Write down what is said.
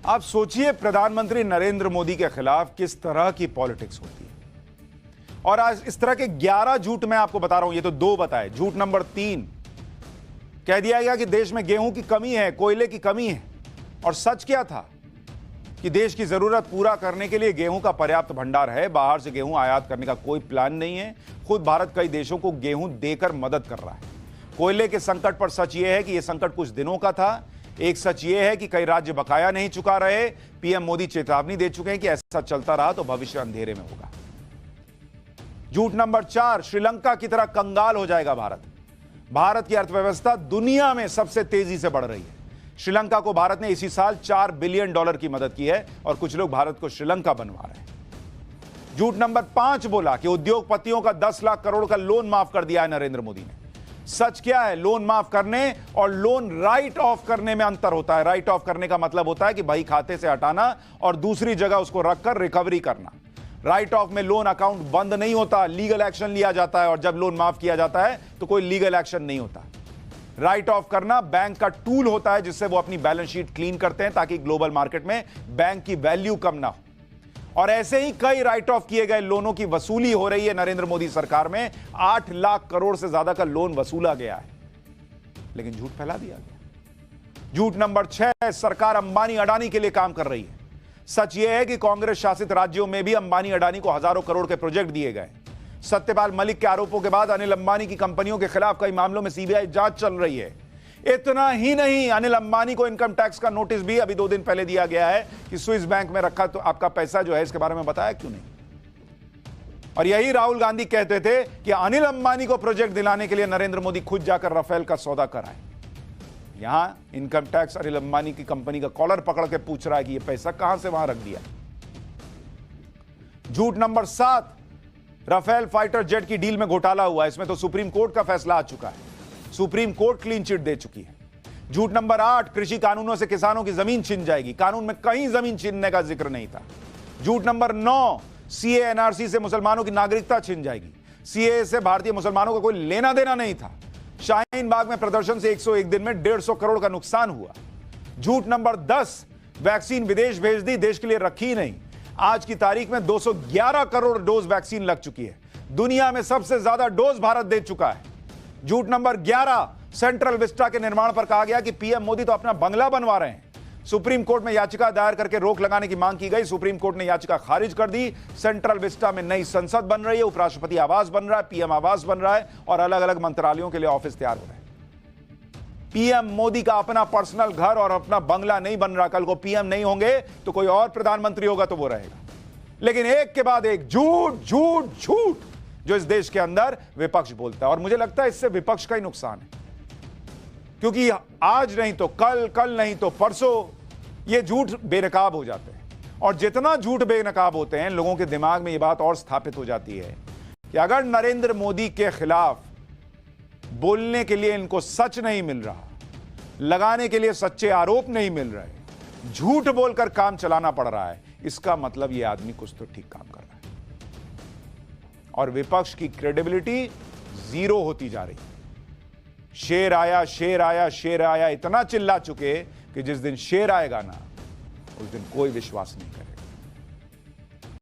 आप सोचिए प्रधानमंत्री नरेंद्र मोदी के खिलाफ किस तरह की पॉलिटिक्स होती है। और आज इस तरह के 11 झूठ मैं आपको बता रहा हूं, ये तो 2 बताए। झूठ नंबर 3, कह दिया गया कि देश में गेहूं की कमी है, कोयले की कमी है। और सच क्या था कि देश की जरूरत पूरा करने के लिए गेहूं का पर्याप्त भंडार है, बाहर से गेहूं आयात करने का कोई प्लान नहीं है। खुद भारत कई देशों को गेहूं देकर मदद कर रहा है। कोयले के संकट पर सच यह है कि यह संकट कुछ दिनों का था। एक सच यह है कि कई राज्य बकाया नहीं चुका रहे। पीएम मोदी चेतावनी दे चुके हैं कि ऐसा चलता रहा तो भविष्य अंधेरे में होगा। झूठ नंबर 4, श्रीलंका की तरह कंगाल हो जाएगा भारत। भारत की अर्थव्यवस्था दुनिया में सबसे तेजी से बढ़ रही है। श्रीलंका को भारत ने इसी साल $4 बिलियन की मदद की है और कुछ लोग भारत को श्रीलंका बनवा रहे हैं। झूठ नंबर 5 बोला कि उद्योगपतियों का 10 लाख करोड़ का लोन माफ कर दिया है नरेंद्र मोदी ने। सच क्या है? लोन माफ करने और लोन राइट ऑफ करने में अंतर होता है। राइट ऑफ करने का मतलब होता है कि भाई खाते से हटाना और दूसरी जगह उसको रखकर रिकवरी करना। राइट ऑफ में लोन अकाउंट बंद नहीं होता, लीगल एक्शन लिया जाता है। और जब लोन माफ किया जाता है तो कोई लीगल एक्शन नहीं होता। राइट ऑफ करना बैंक का टूल होता है जिससे वो अपनी बैलेंस शीट क्लीन करते हैं ताकि ग्लोबल मार्केट में बैंक की वैल्यू कम ना हो। और ऐसे ही कई राइट ऑफ किए गए लोनों की वसूली हो रही है नरेंद्र मोदी सरकार में। 8 लाख करोड़ से ज्यादा का लोन वसूला गया है, लेकिन झूठ फैला दिया गया। झूठ नंबर 6, सरकार अंबानी अडानी के लिए काम कर रही है। सच यह है कि कांग्रेस शासित राज्यों में भी अंबानी अडानी को हजारों करोड़ के प्रोजेक्ट दिए गए। सत्यपाल मलिक के आरोपों के बाद अनिल अंबानी की कंपनियों के खिलाफ कई मामलों में सीबीआई जांच चल रही है। इतना ही नहीं, अनिल अंबानी को इनकम टैक्स का नोटिस भी अभी 2 दिन पहले दिया गया है कि स्विस बैंक में रखा तो आपका पैसा जो है इसके बारे में बताया क्यों नहीं। और यही राहुल गांधी कहते थे कि अनिल अंबानी को प्रोजेक्ट दिलाने के लिए नरेंद्र मोदी खुद जाकर राफेल का सौदा कराए। यहां इनकम टैक्स अनिल अंबानी की कंपनी का कॉलर पकड़ के पूछ रहा है कि यह पैसा कहां से वहां रख दिया। झूठ नंबर 7, राफेल फाइटर जेट की डील में घोटाला हुआ। इसमें तो सुप्रीम कोर्ट का फैसला आ चुका है। सुप्रीम कोर्ट क्लीन चिट दे चुकी है। झूठ नंबर 8, कृषि कानूनों से किसानों की जमीन छिन जाएगी। कानून में कहीं जमीन छीनने का जिक्र नहीं था। झूठ नंबर 9, सीए एनआरसी से मुसलमानों की नागरिकता छिन जाएगी। सीए से भारतीय मुसलमानों का कोई लेना देना नहीं था। शाहीन बाग में प्रदर्शन से 101 दिन में 150 करोड़ का नुकसान हुआ। झूठ नंबर 10, वैक्सीन विदेश भेज दी, देश के लिए रखी नहीं। आज की तारीख में 211 करोड़ डोज वैक्सीन लग चुकी है। दुनिया में सबसे ज्यादा डोज भारत दे चुका है। झूठ नंबर 11, सेंट्रल विस्टा के निर्माण पर कहा गया कि पीएम मोदी तो अपना बंगला बनवा रहे हैं। सुप्रीम कोर्ट में याचिका दायर करके रोक लगाने की मांग की गई। सुप्रीम कोर्ट ने याचिका खारिज कर दी। सेंट्रल विस्टा में नई संसद बन रही है, उपराष्ट्रपति आवास बन रहा है, पीएम आवास बन रहा है और अलग अलग मंत्रालयों के लिए ऑफिस तैयार हो रहे हैं। पीएम मोदी का अपना पर्सनल घर और अपना बंगला नहीं बन रहा। कल को पीएम नहीं होंगे तो कोई और प्रधानमंत्री होगा तो वो रहेगा। लेकिन एक के बाद एक झूठ झूठ झूठ जो इस देश के अंदर विपक्ष बोलता है। और मुझे लगता है इससे विपक्ष का ही नुकसान है, क्योंकि आज नहीं तो कल, कल नहीं तो परसों ये झूठ बेनकाब हो जाते हैं। और जितना झूठ बेनकाब होते हैं, लोगों के दिमाग में ये बात और स्थापित हो जाती है कि अगर नरेंद्र मोदी के खिलाफ बोलने के लिए इनको सच नहीं मिल रहा, लगाने के लिए सच्चे आरोप नहीं मिल रहे, झूठ बोलकर काम चलाना पड़ रहा है, इसका मतलब ये आदमी कुछ तो ठीक काम कर रहा है। और विपक्ष की क्रेडिबिलिटी 0 होती जा रही है। शेर आया, शेर आया, शेर आया इतना चिल्ला चुके कि जिस दिन शेर आएगा ना, उस दिन कोई विश्वास नहीं करेगा।